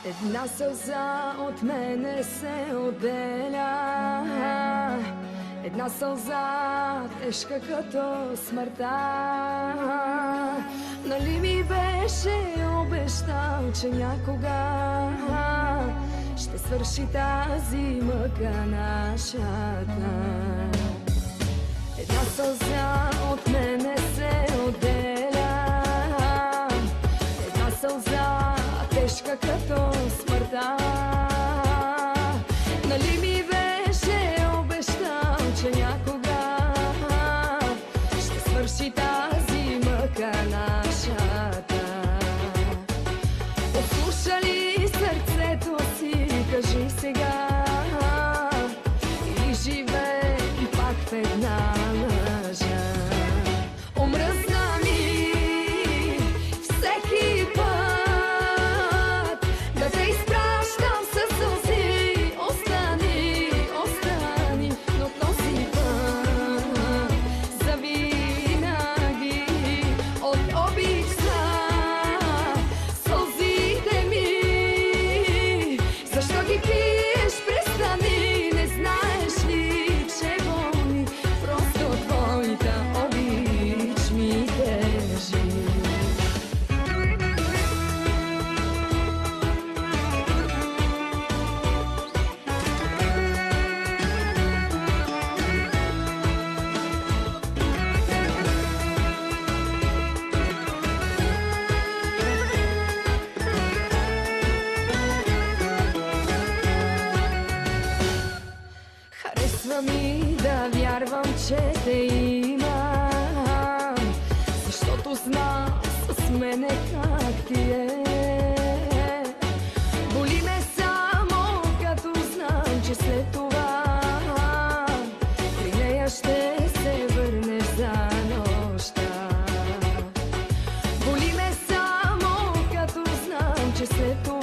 Една сълза от мене се отделя, една сълза тежка като смъртта. Нали ми беше обещал, че някога ще свърши тази мъка нашата. Една сълза от мене се отделя, една сълза тежка като смъртта. Нали ми беше обещал, че някога ще свърши тази мъка нашата. Послуша ли сърцето си, кажи сега, или живее пак в една лъжа? Омръзна ми всеки път да те изпращам със сълзи. Остани, остани, но този път завинаги от обичта сълзите ми. Защо ги пиеш? Престани, не знаеш ли, че болни просто твоята обич ми тежи. Харесва ми да вярвам, че те имам, защото знам с мене как ти е. Боли ме само като знам, че след това при нея ще се върнеш за нощта. Боли ме само като знам, че след това